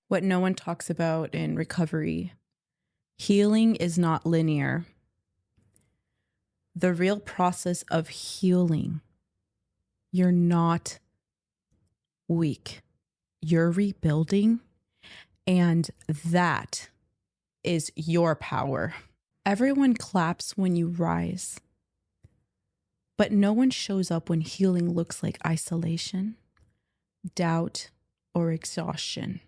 What no one talks about in recovery, healing is not linear. The real process of healing, you're not weak. You're rebuilding, and that is your power. Everyone claps when you rise, but no one shows up when healing looks like isolation, doubt, or exhaustion.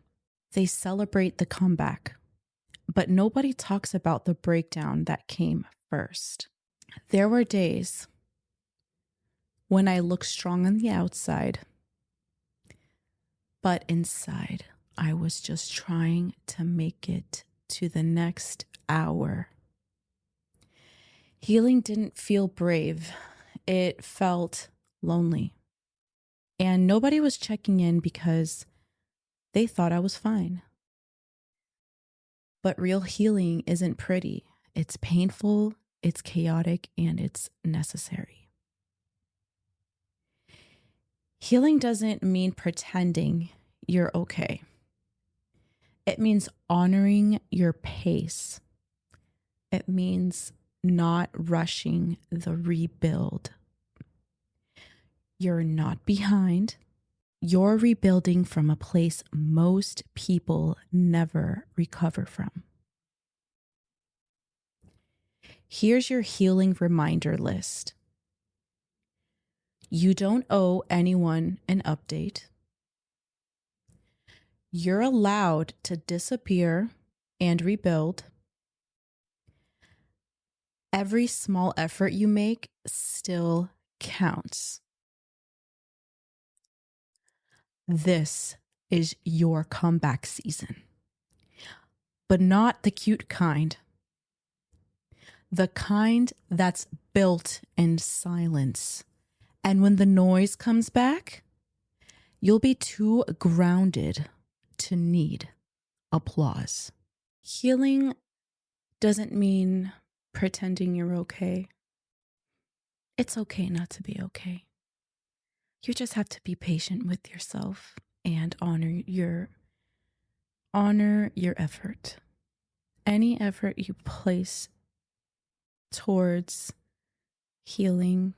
They celebrate the comeback, but nobody talks about the breakdown that came first. There were days when I looked strong on the outside, but inside, I was just trying to make it to the next hour. Healing didn't feel brave. It felt lonely. And nobody was checking in because they thought I was fine. But real healing isn't pretty. It's painful, it's chaotic, and it's necessary. Healing doesn't mean pretending you're okay. It means honoring your pace. It means not rushing the rebuild. You're not behind. You're rebuilding from a place most people never recover from. Here's your healing reminder list. You don't owe anyone an update. You're allowed to disappear and rebuild. Every small effort you make still counts. This is your comeback season, but not the cute kind. The kind that's built in silence. And when the noise comes back, you'll be too grounded to need applause. Healing doesn't mean pretending you're okay. It's okay not to be okay. You just have to be patient with yourself and honor your effort. Any effort you place towards healing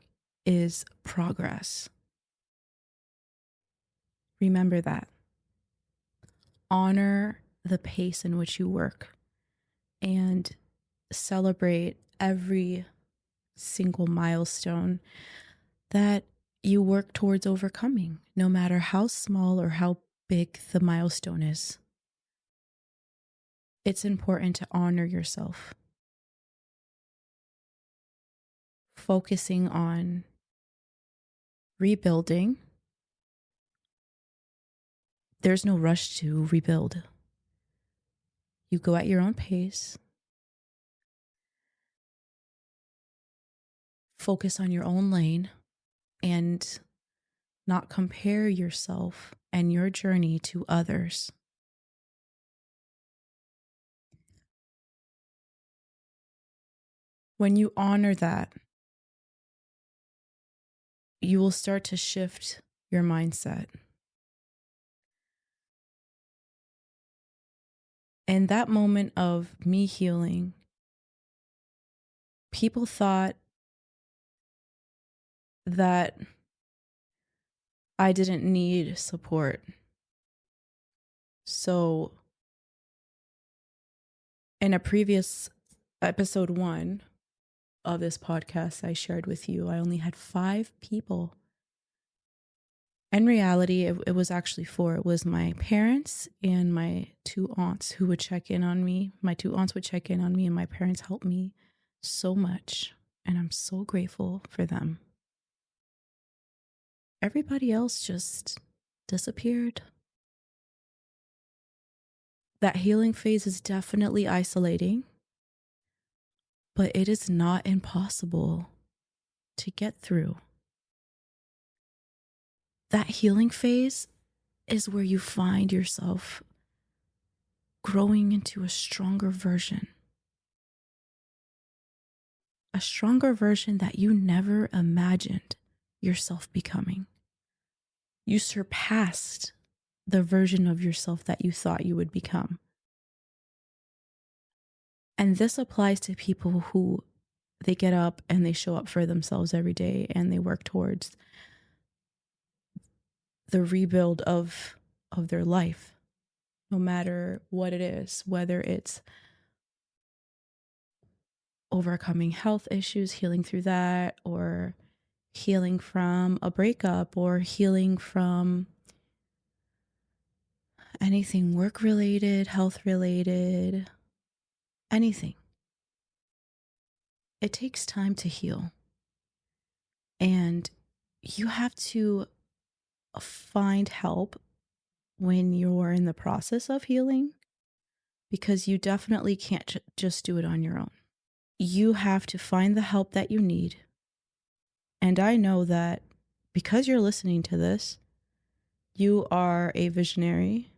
is progress. Remember that. Honor the pace in which you work and celebrate every single milestone that you work towards overcoming, no matter how small or how big the milestone is. It's important to honor yourself. Focusing on rebuilding. There's no rush to rebuild. You go at your own pace. Focus on your own lane and not compare yourself and your journey to others. When you honor that, you will start to shift your mindset. In that moment of me healing, people thought that I didn't need support. So in a previous episode 1 of this podcast I shared with you, I only had 5 people. In reality, it was actually 4. It was my parents and my 2 aunts who would check in on me. My 2 aunts would check in on me, and my parents helped me so much. And I'm so grateful for them. Everybody else just disappeared. That healing phase is definitely isolating, but it is not impossible to get through. That healing phase is where you find yourself growing into a stronger version. A stronger version that you never imagined yourself becoming. You surpassed the version of yourself that you thought you would become. And this applies to people who they get up and they show up for themselves every day and they work towards the rebuild of their life, no matter what it is, whether it's overcoming health issues, healing through that, or healing from a breakup, or healing from anything work related, health related, anything. It takes time to heal. And you have to find help when you're in the process of healing, because you definitely can't just do it on your own. You have to find the help that you need. And I know that because you're listening to this, you are a visionary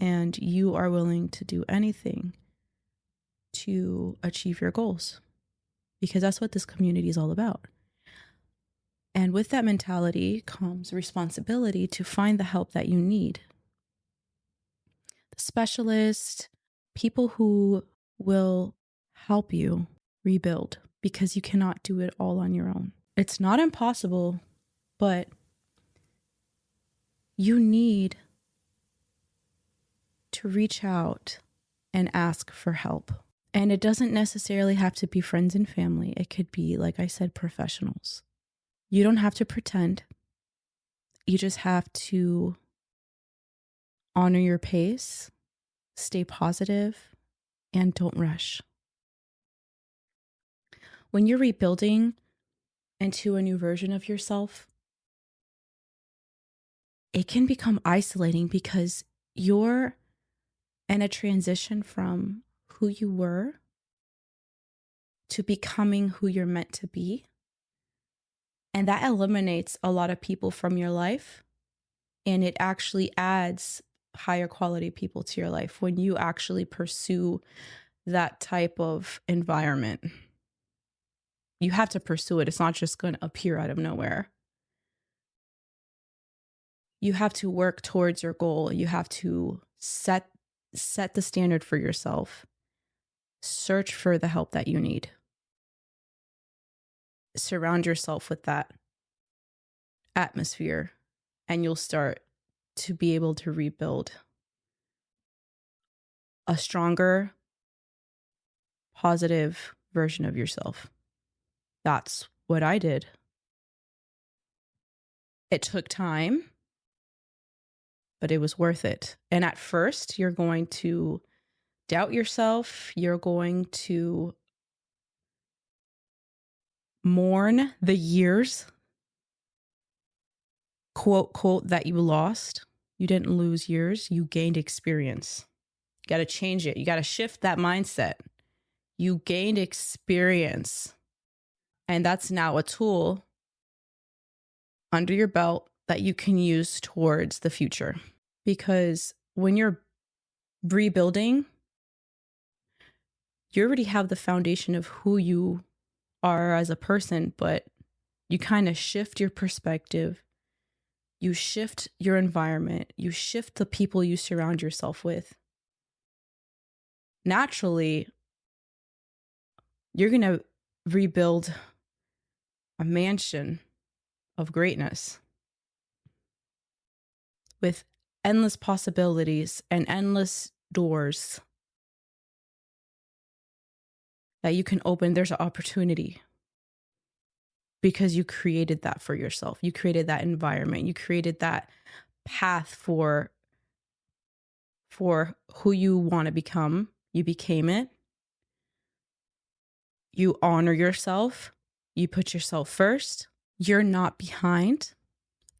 and you are willing to do anything to achieve your goals, because that's what this community is all about. And with that mentality comes responsibility to find the help that you need. The specialist, people who will help you rebuild, because you cannot do it all on your own. It's not impossible, but you need to reach out and ask for help. And it doesn't necessarily have to be friends and family. It could be, like I said, professionals. You don't have to pretend. You just have to honor your pace, stay positive, and don't rush. When you're rebuilding into a new version of yourself, it can become isolating because you're in a transition from who you were to becoming who you're meant to be. And that eliminates a lot of people from your life. And it actually adds higher quality people to your life when you actually pursue that type of environment. You have to pursue it. It's not just going to appear out of nowhere. You have to work towards your goal. You have to set the standard for yourself. Search for the help that you need. Surround yourself with that atmosphere, and you'll start to be able to rebuild a stronger, positive version of yourself. That's what I did. It took time, but it was worth it. And at first, you're going to doubt yourself. You're going to mourn the years, quote, that you lost. You didn't lose years. You gained experience. You got to change it. You got to shift that mindset. You gained experience. And that's now a tool under your belt that you can use towards the future. Because when you're rebuilding, you already have the foundation of who you are as a person, but you kind of shift your perspective. You shift your environment. You shift the people you surround yourself with. Naturally, you're going to rebuild a mansion of greatness with endless possibilities and endless doors that you can open. There's an opportunity because you created that for yourself. You created that environment. You created that path for who you want to become. You became it. You honor yourself. You put yourself first. You're not behind.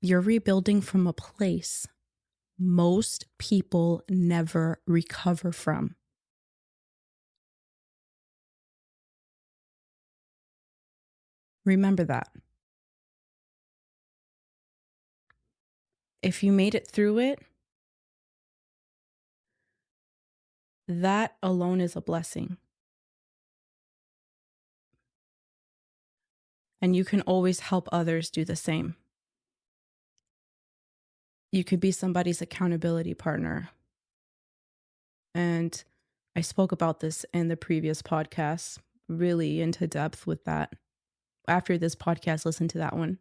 You're rebuilding from a place most people never recover from. Remember that. If you made it through it, that alone is a blessing. And you can always help others do the same. You could be somebody's accountability partner. And I spoke about this in the previous podcast, really into depth with that. After this podcast, listen to that one.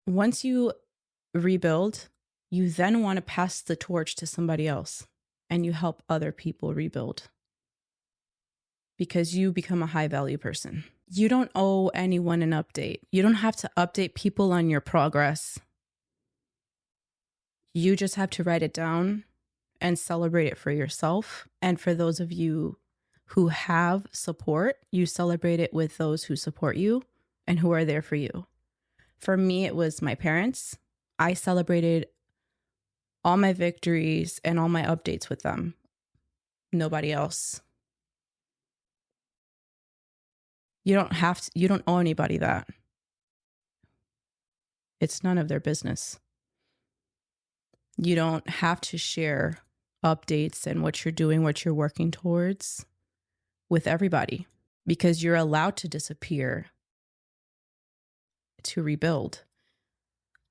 Once you rebuild, you then want to pass the torch to somebody else and you help other people rebuild because you become a high value person. You don't owe anyone an update. You don't have to update people on your progress. You just have to write it down and celebrate it for yourself. And for those of you who have support, you celebrate it with those who support you and who are there for you. For me, it was my parents. I celebrated all my victories and all my updates with them. Nobody else. You don't owe anybody that. It's none of their business. You don't have to share updates and what you're doing, what you're working towards with everybody because you're allowed to disappear to rebuild.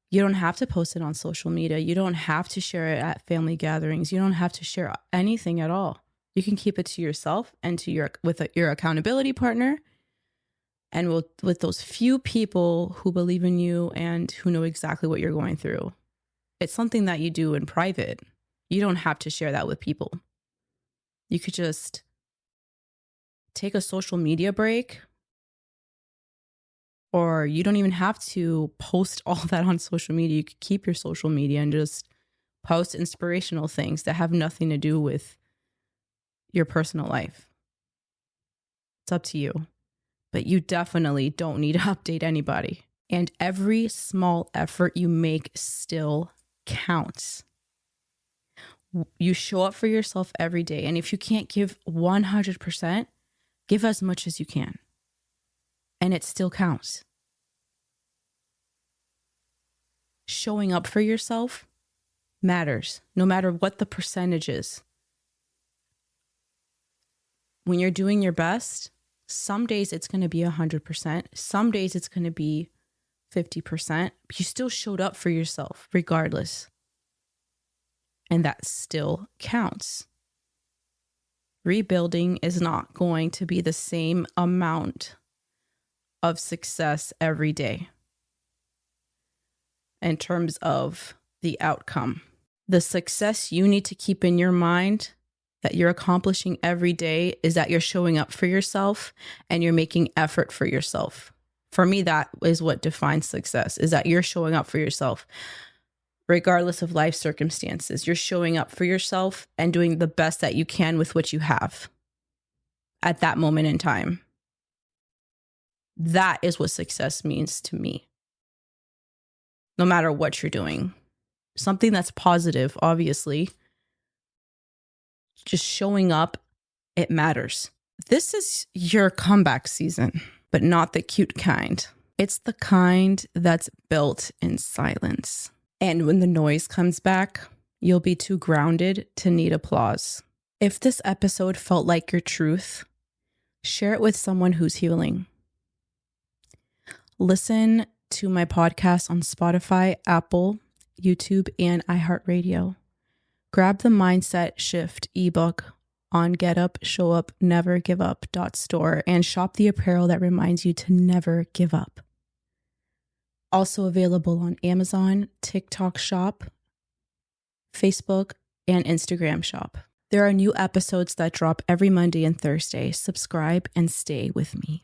You don't have to post it on social media. You don't have to share it at family gatherings. You don't have to share anything at all. You can keep it to yourself and to your accountability partner and with those few people who believe in you and who know exactly what you're going through. It's something that you do in private. You don't have to share that with people. You could just take a social media break, or you don't even have to post all that on social media. You could keep your social media and just post inspirational things that have nothing to do with your personal life. It's up to you. But you definitely don't need to update anybody. And every small effort you make still counts. You show up for yourself every day. And if you can't give 100%, give as much as you can. And it still counts. Showing up for yourself matters, no matter what the percentage is. When you're doing your best, some days it's going to be 100%. Some days it's going to be 50%. You still showed up for yourself regardless. And that still counts. Rebuilding is not going to be the same amount of success every day in terms of the outcome. The success you need to keep in your mind that you're accomplishing every day is that you're showing up for yourself and you're making effort for yourself. For me, that is what defines success, is that you're showing up for yourself. Regardless of life circumstances, you're showing up for yourself and doing the best that you can with what you have at that moment in time. That is what success means to me. No matter what you're doing. Something that's positive, obviously. Just showing up, it matters. This is your comeback season, but not the cute kind. It's the kind that's built in silence. And when the noise comes back, you'll be too grounded to need applause. If this episode felt like your truth, share it with someone who's healing. Listen to my podcast on Spotify, Apple, YouTube, and iHeartRadio. Grab the Mindset Shift ebook on getupshowupnevergiveup.store and shop the apparel that reminds you to never give up. Also available on Amazon, TikTok Shop, Facebook, and Instagram Shop. There are new episodes that drop every Monday and Thursday. Subscribe and stay with me.